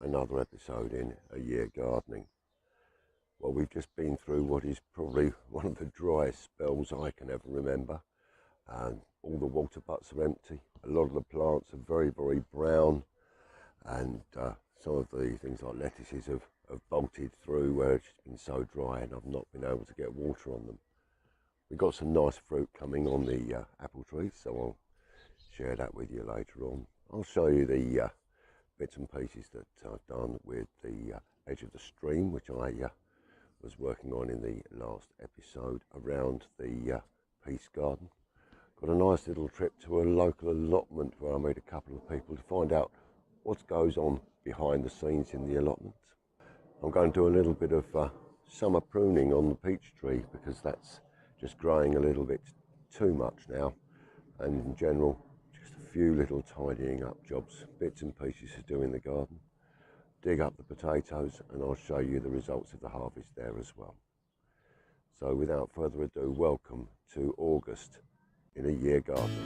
another episode in A Year Gardening. Well, we've just been through what is probably one of the driest spells I can ever remember. All the water butts are empty. A lot of the plants are very, very brown, and some of the things like lettuces have bolted through where it's been so dry and I've not been able to get water on them. We've got some nice fruit coming on the apple trees, so I'll share that with you later on. I'll show you the bits and pieces that I've done with the edge of the stream, which I was working on in the last episode around the Peace Garden. Got a nice little trip to a local allotment where I met a couple of people to find out what goes on behind the scenes in the allotment. I'm going to do a little bit of summer pruning on the peach tree because that's just growing a little bit too much now, and in general just a few little tidying up jobs, bits and pieces to do in the garden. Dig up the potatoes and I'll show you the results of the harvest there as well. So without further ado, welcome to August in A Year Gardening.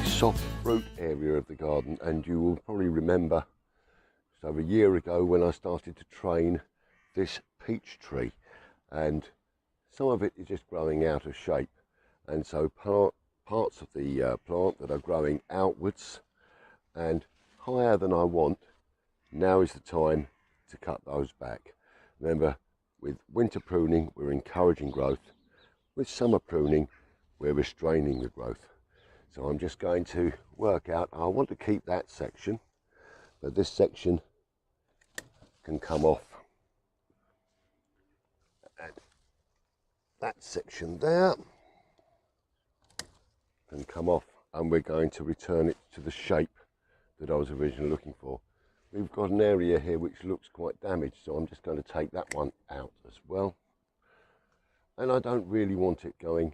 Soft fruit area of the garden, and you will probably remember just over a year ago when I started to train this peach tree, and some of it is just growing out of shape, and so parts of the plant that are growing outwards and higher than I want, now is the time to cut those back. Remember, with winter pruning we're encouraging growth, with summer pruning we're restraining the growth. So I'm just going to work out, I want to keep that section, but this section can come off. And that section there can come off, and we're going to return it to the shape that I was originally looking for. We've got an area here which looks quite damaged, so I'm just going to take that one out as well. And I don't really want it going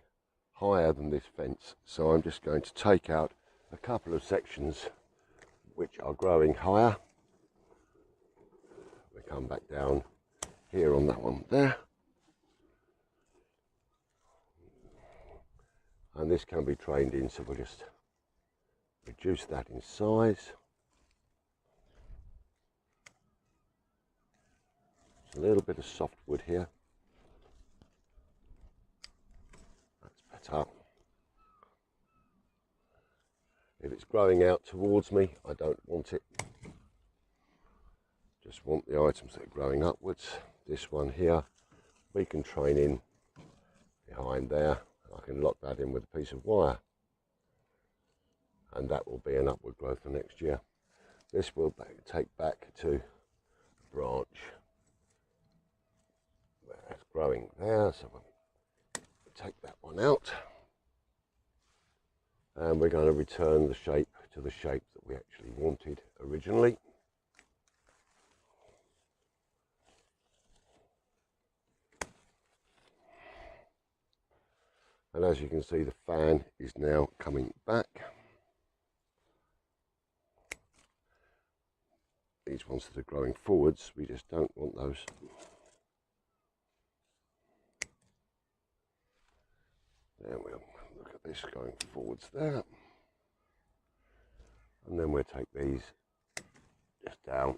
higher than this fence, so I'm just going to take out a couple of sections which are growing higher. We come back down here on that one there, and this can be trained in, so we'll just reduce that in size. There's a little bit of softwood here. Up. If it's growing out towards me, I don't want it. Just want the items that are growing upwards. This one here, we can train in behind there. I can lock that in with a piece of wire, and that will be an upward growth for next year. This will take back to a branch where it's growing there, so we'll take that one out, and we're going to return the shape to the shape that we actually wanted originally. And as you can see, the fan is now coming back. These ones that are growing forwards, we just don't want those. Then we'll look at this going forwards there, and then we'll take these just down.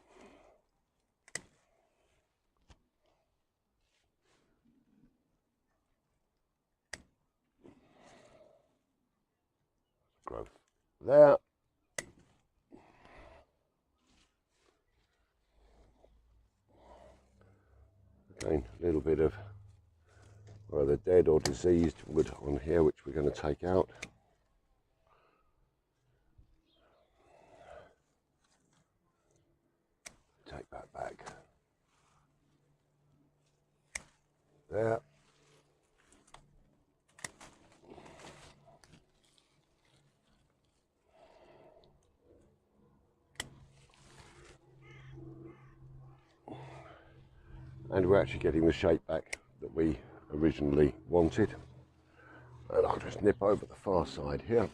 Growth there. Again, a little bit of either dead or diseased wood on here, which we're going to take out. Take that back. There. And we're actually getting the shape back that we originally wanted. And I'll just nip over the far side here.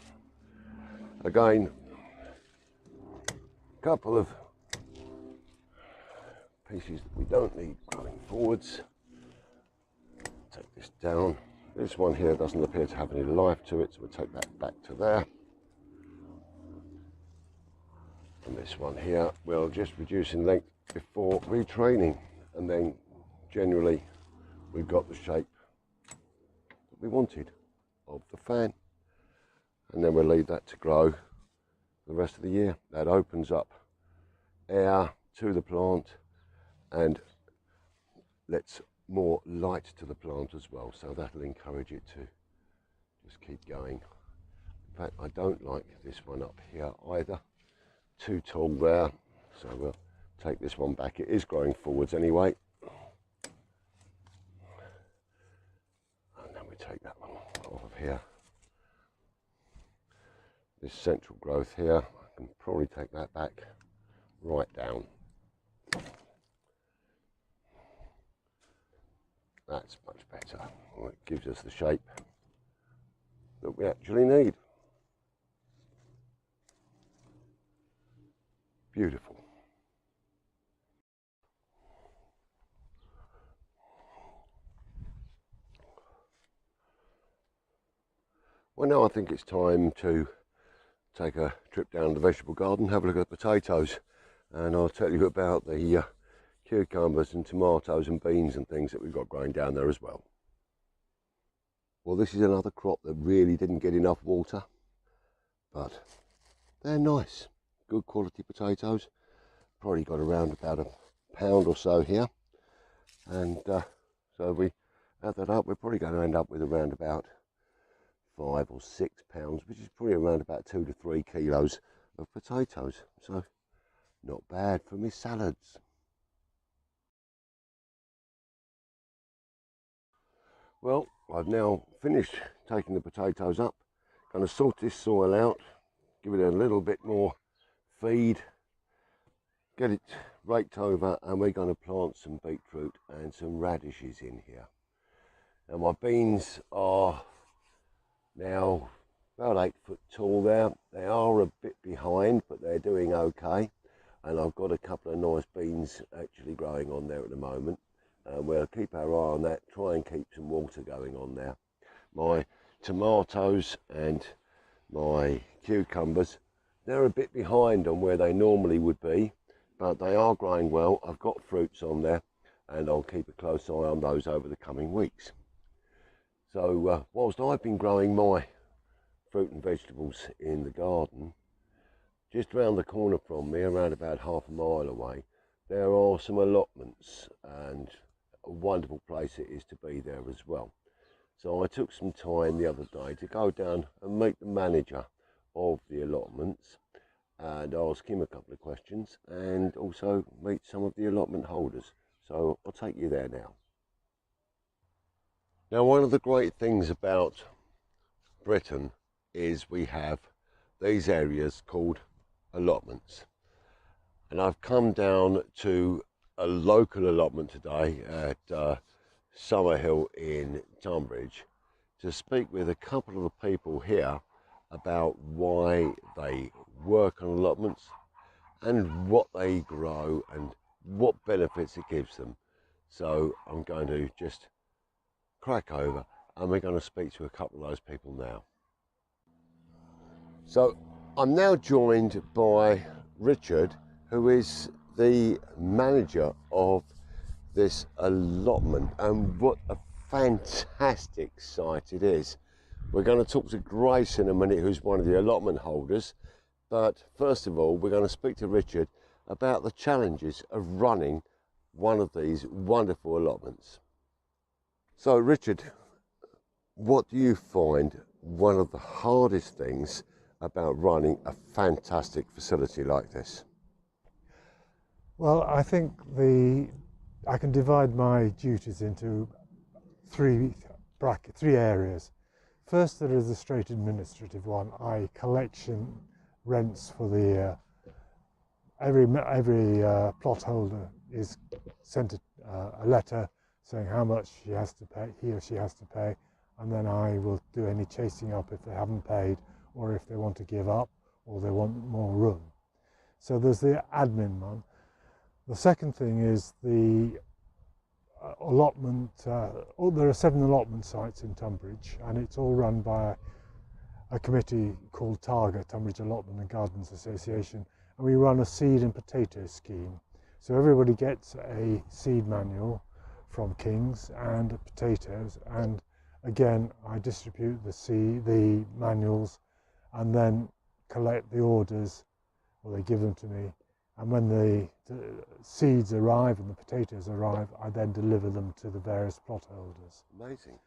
Again, a couple of pieces that we don't need growing forwards. Take this down. This one here doesn't appear to have any life to it, so we'll take that back to there. And this one here will just reduce in length before retraining, and then generally we've got the shape that we wanted of the fan. And then we'll leave that to grow the rest of the year. That opens up air to the plant and lets more light to the plant as well, so that'll encourage it to just keep going. In fact, I don't like this one up here either, too tall there, so we'll take this one back. It is growing forwards anyway, and then we take that one off of here. This central growth here, I can probably take that back right down. That's much better. Well, it gives us the shape that we actually need. Beautiful. Well, now I think it's time to take a trip down the vegetable garden, have a look at the potatoes, and I'll tell you about the cucumbers and tomatoes and beans and things that we've got growing down there as well. Well, this is another crop that really didn't get enough water, but they're nice, good quality potatoes. Probably got around about a pound or so here, and so we add that up, we're probably going to end up with around about 5 or 6 pounds, which is probably around about 2 to 3 kilos of potatoes. So not bad for my salads. Well, I've now finished taking the potatoes up. Going to sort this soil out, give it a little bit more feed, get it raked over, and we're going to plant some beetroot and some radishes in here. Now my beans are now about 8 foot tall there. They are a bit behind, but they're doing okay. And I've got a couple of nice beans actually growing on there at the moment. We'll keep our eye on that, try and keep some water going on there. My tomatoes and my cucumbers, they're a bit behind on where they normally would be, but they are growing well. I've got fruits on there, and I'll keep a close eye on those over the coming weeks. So whilst I've been growing my fruit and vegetables in the garden, just around the corner from me, around about half a mile away, there are some allotments, and a wonderful place it is to be there as well. So I took some time the other day to go down and meet the manager of the allotments and ask him a couple of questions, and also meet some of the allotment holders. So I'll take you there now. Now, one of the great things about Britain is we have these areas called allotments. And I've come down to a local allotment today at Summerhill in Tunbridge to speak with a couple of the people here about why they work on allotments and what they grow and what benefits it gives them. So I'm going to just crack over and we're going to speak to a couple of those people now. So I'm now joined by Richard, who is the manager of this allotment, and what a fantastic site it is. We're going to talk to Grace in a minute, who's one of the allotment holders, but first of all we're going to speak to Richard about the challenges of running one of these wonderful allotments. So Richard, what do you find one of the hardest things about running a fantastic facility like this? Well, I think I can divide my duties into three areas. First, there is the straight administrative one, i.e. collection rents for the year. Every plot holder is sent a letter saying how much he or she has to pay, and then I will do any chasing up if they haven't paid, or if they want to give up, or they want more room. So there's the admin one. The second thing is the allotment. There are 7 allotment sites in Tunbridge, and it's all run by a committee called TAGA, Tunbridge Allotment and Gardens Association, and we run a seed and potato scheme. So everybody gets a seed manual from King's and potatoes, and again I distribute the manuals and then collect the orders, or they give them to me, and when the seeds arrive and the potatoes arrive, I then deliver them to the various plot holders. Amazing.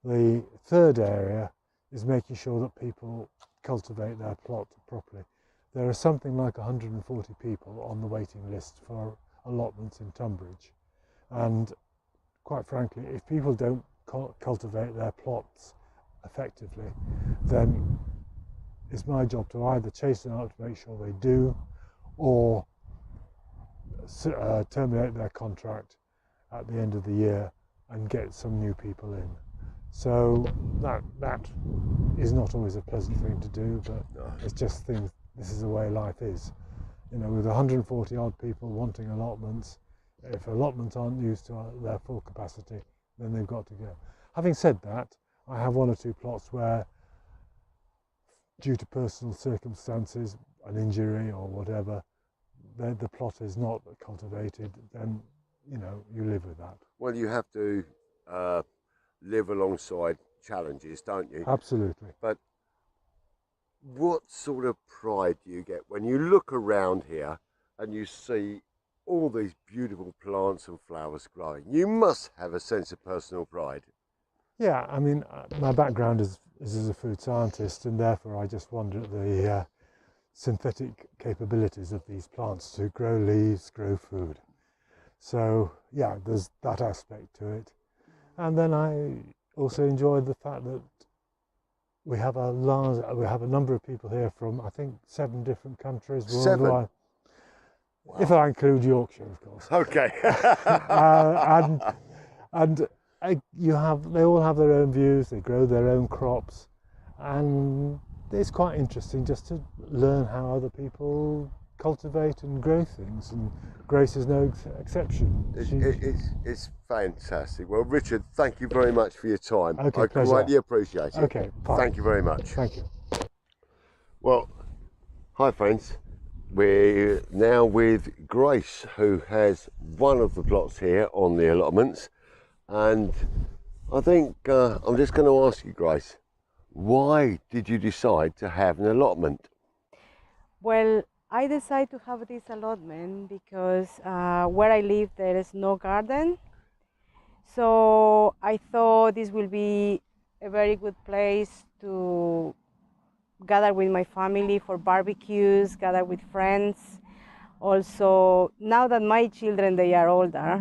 The third area is making sure that people cultivate their plot properly. There are something like 140 people on the waiting list for allotments in Tunbridge, and quite frankly, if people don't cultivate their plots effectively, then it's my job to either chase them out to make sure they do, or terminate their contract at the end of the year and get some new people in. So that is not always a pleasant thing to do, but it's just things. This is the way life is. You know, with 140 odd people wanting allotments, if allotments aren't used to their full capacity, then they've got to go. Having said that, I have 1 or 2 plots where, due to personal circumstances, an injury or whatever, the plot is not cultivated, then, you know, you live with that. Well, you have to live alongside challenges, don't you? Absolutely. But what sort of pride do you get when you look around here and you see all these beautiful plants and flowers growing? You must have a sense of personal pride. Yeah, I mean, my background is as a food scientist, and therefore I just wonder at the synthetic capabilities of these plants to grow leaves, grow food. So yeah, there's that aspect to it. And then I also enjoyed the fact that we have a number of people here from, I think, 7 different countries worldwide. 7? Wow. If I include Yorkshire, of course. Okay. They all have their own views. They grow their own crops, and it's quite interesting just to learn how other people cultivate and grow things. And Grace is no exception. It's fantastic. Well, Richard, thank you very much for your time. Okay, I pleasure. greatly appreciate it. Okay, fine. Thank you very much. Thank you. Well, hi friends. We're now with Grace, who has one of the plots here on the allotments, and I think I'm just going to ask you, Grace, why did you decide to have an allotment? Well, I decided to have this allotment because where I live there is no garden, so I thought this will be a very good place to gather with my family for barbecues, gather with friends. Also, now that my children, they are older,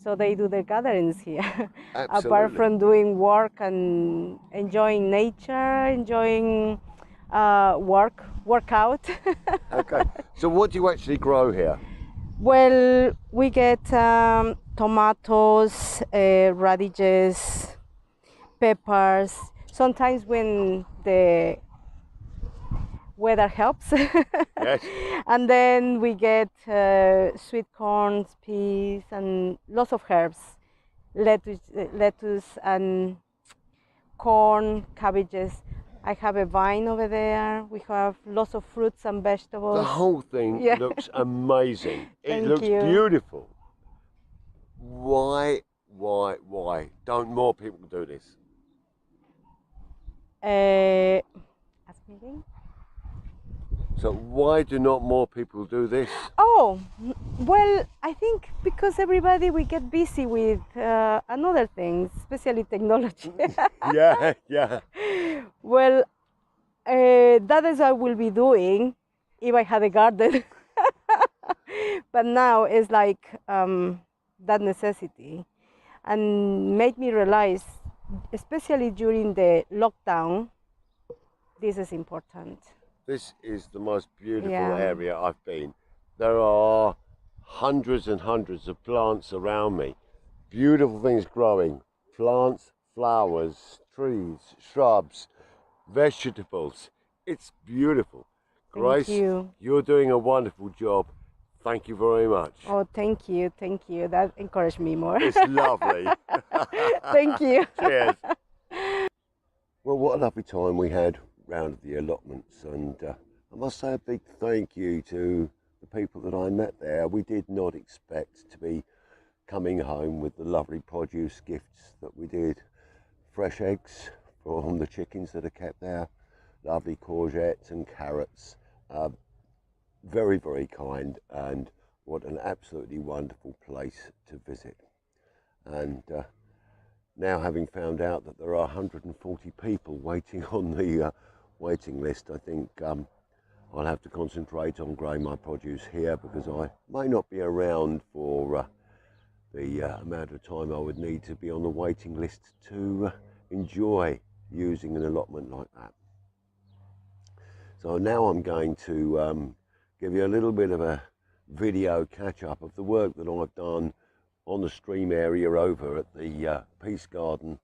so they do their gatherings here. Apart from doing work and enjoying nature, enjoying workout. Okay, so what do you actually grow here? Well, we get tomatoes, radishes, peppers. Sometimes when the weather helps. Yes. And then we get sweet corns, peas, and lots of herbs, lettuce and corn, cabbages. I have a vine over there. We have lots of fruits and vegetables. The whole thing looks amazing. It looks beautiful. Why don't more people do this? Ask me again. So why do not more people do this? Oh, Oh, well, I think because everybody we get busy with another things, especially technology. Yeah, yeah. Well, that is what I will be doing if I had a garden. But now it's like that necessity, and made me realize, especially during the lockdown, this is important. This is the most beautiful Yeah. area I've been. There are hundreds and hundreds of plants around me. Beautiful things growing. Plants, flowers, trees, shrubs, vegetables. It's beautiful. Thank Grace, you. you're doing a wonderful job. Thank you very much. Oh, thank you, thank you. That encouraged me more. It's lovely. Thank you. Cheers. Well, what a lovely time we had round the allotments, and I must say a big thank you to the people that I met there. We did not expect to be coming home with the lovely produce gifts that we did. Fresh eggs from the chickens that are kept there, lovely courgettes and carrots. Very, very kind, and what an absolutely wonderful place to visit. And now, having found out that there are 140 people waiting on the waiting list, I think I'll have to concentrate on growing my produce here, because I may not be around for the amount of time I would need to be on the waiting list to enjoy using an allotment like that. So now I'm going to give you a little bit of a video catch-up of the work that I've done on the stream area over at the Peace Garden,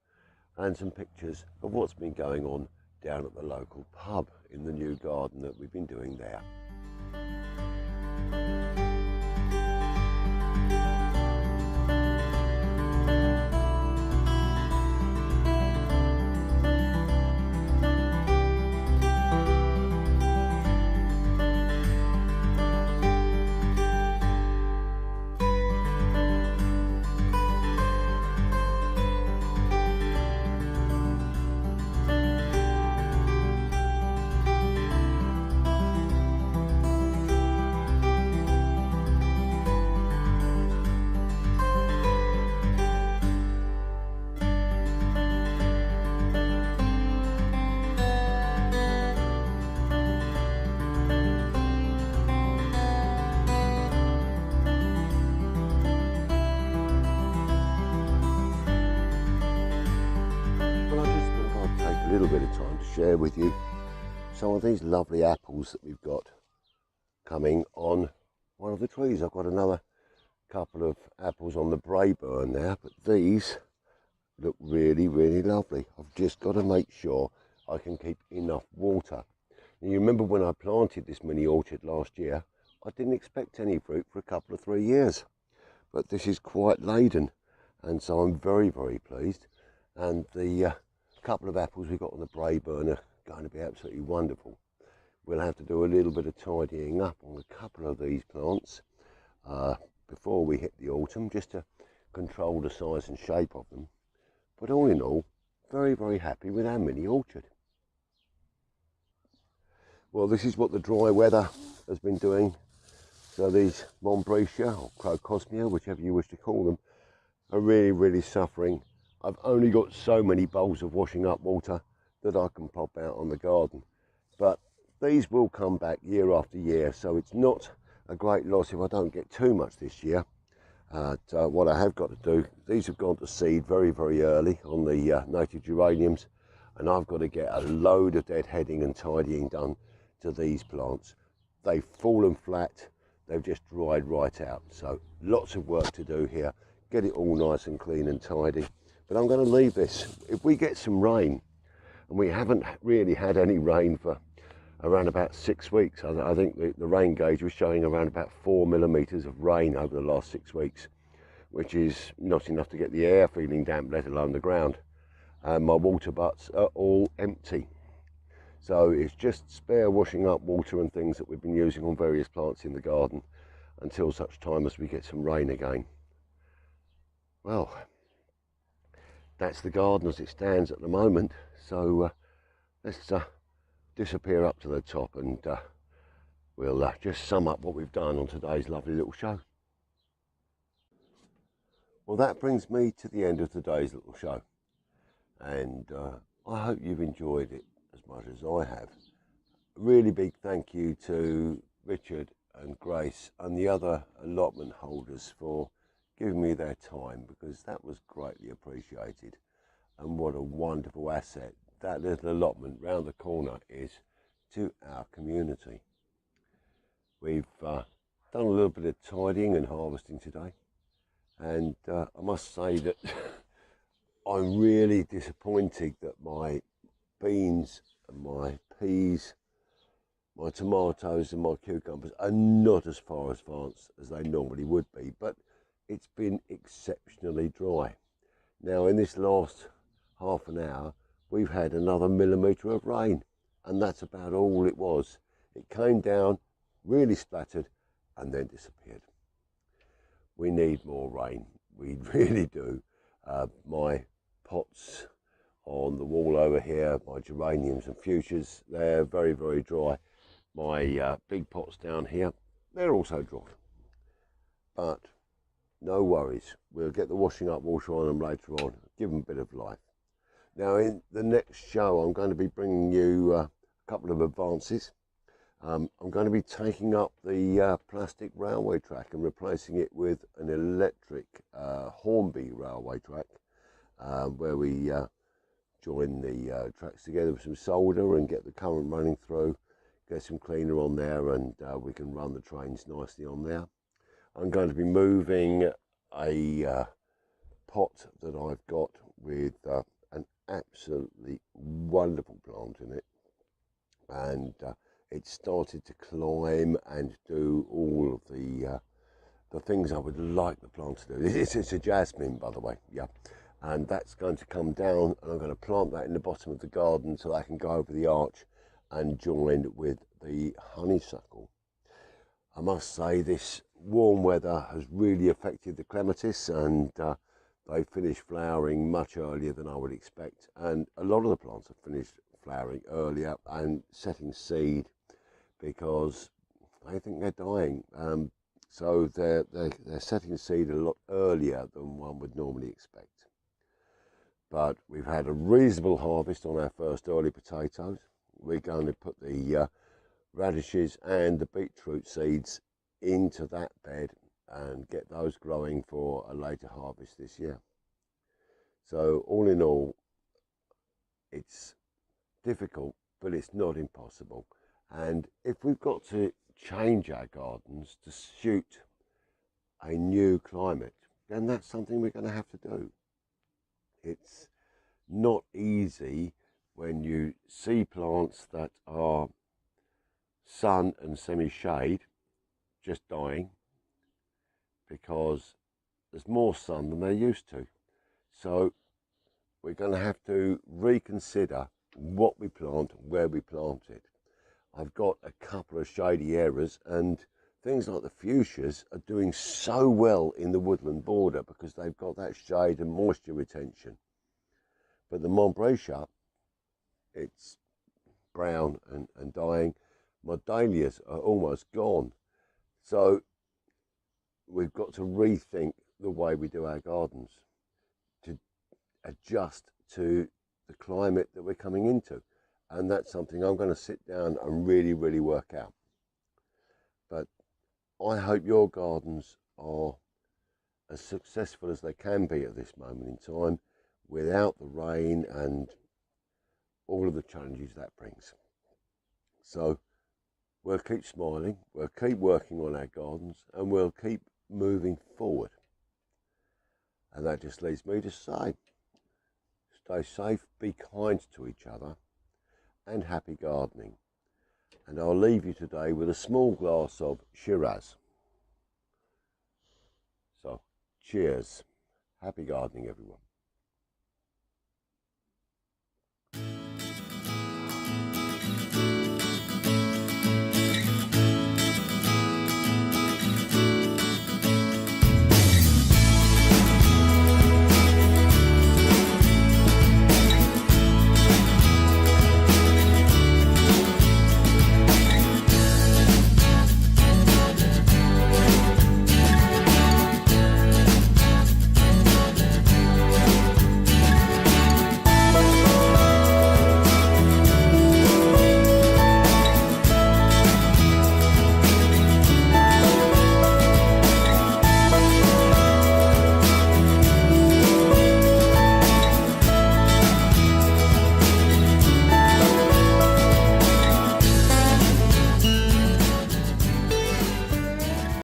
and some pictures of what's been going on down at the local pub in the new garden that we've been doing there. A little bit of time to share with you some of these lovely apples that we've got coming on one of the trees. I've got another couple of apples on the Braeburn there, but these look really, really lovely. I've just got to make sure I can keep enough water. Now, you remember when I planted this mini orchard last year, I didn't expect any fruit for a couple of 3 years, but this is quite laden, and so I'm very, very pleased. And the couple of apples we got on the Braeburn are going to be absolutely wonderful. We'll have to do a little bit of tidying up on a couple of these plants before we hit the autumn, just to control the size and shape of them. But all in all, very, very happy with our mini orchard. Well, this is what the dry weather has been doing. So these Montbretia or Crocosmia, whichever you wish to call them, are really, really suffering. I've only got so many bowls of washing up water that I can pop out on the garden, but these will come back year after year, so it's not a great loss if I don't get too much this year. What I have got to do, these have gone to seed very, very early on the native geraniums, and I've got to get a load of deadheading and tidying done to these plants. They've fallen flat, they've just dried right out, so lots of work to do here. Get it all nice and clean and tidy. But I'm going to leave this. If we get some rain, and we haven't really had any rain for around about 6 weeks, I think the rain gauge was showing around about 4 millimetres of rain over the last 6 weeks, which is not enough to get the air feeling damp, let alone the ground. And my water butts are all empty. So it's just spare washing up water and things that we've been using on various plants in the garden until such time as we get some rain again. Well, that's the garden as it stands at the moment, so let's disappear up to the top and we'll just sum up what we've done on today's lovely little show. Well, that brings me to the end of today's little show, and I hope you've enjoyed it as much as I have. A really big thank you to Richard and Grace and the other allotment holders for giving me their time, because that was greatly appreciated. And what a wonderful asset that little allotment round the corner is to our community. We've done a little bit of tidying and harvesting today, and I must say that I'm really disappointed that my beans and my peas, my tomatoes and my cucumbers are not as far advanced as they normally would be, but it's been exceptionally dry. Now, in this last half an hour, we've had another millimetre of rain, and that's about all it was. It came down, really splattered, and then disappeared. We need more rain, we really do. My pots on the wall over here, my geraniums and fuchsias, they're very, very dry. My big pots down here, they're also dry. But no worries, we'll get the washing up water on them later on, give them a bit of life. Now, in the next show, I'm going to be bringing you a couple of advances. I'm going to be taking up the plastic railway track and replacing it with an electric Hornby railway track, where we join the tracks together with some solder and get the current running through, get some cleaner on there, and we can run the trains nicely on there. I'm going to be moving a pot that I've got with an absolutely wonderful plant in it, and it started to climb and do all of the things I would like the plant to do. It's a jasmine, by the way, yeah, and that's going to come down, and I'm going to plant that in the bottom of the garden so I can go over the arch and join with the honeysuckle. I must say, this warm weather has really affected the clematis, and they finished flowering much earlier than I would expect, and a lot of the plants have finished flowering earlier and setting seed because I think they're dying. So they're setting seed a lot earlier than one would normally expect. But we've had a reasonable harvest on our first early potatoes. We're going to put the radishes and the beetroot seeds into that bed and get those growing for a later harvest this year. So all in all, it's difficult, but it's not impossible. And if we've got to change our gardens to suit a new climate, then that's something we're going to have to do. It's not easy when you see plants that are sun and semi-shade just dying because there's more sun than they're used to. So we're going to have to reconsider what we plant, where we plant it. I've got a couple of shady areas, and things like the fuchsias are doing so well in the woodland border because they've got that shade and moisture retention. But the Montbretia, it's brown and dying. My dahlias are almost gone. So we've got to rethink the way we do our gardens to adjust to the climate that we're coming into. And that's something I'm going to sit down and really, really work out. But I hope your gardens are as successful as they can be at this moment in time without the rain and all of the challenges that brings. So we'll keep smiling, we'll keep working on our gardens, and we'll keep moving forward. And that just leads me to say, stay safe, be kind to each other, and happy gardening. And I'll leave you today with a small glass of Shiraz. So, cheers. Happy gardening, everyone.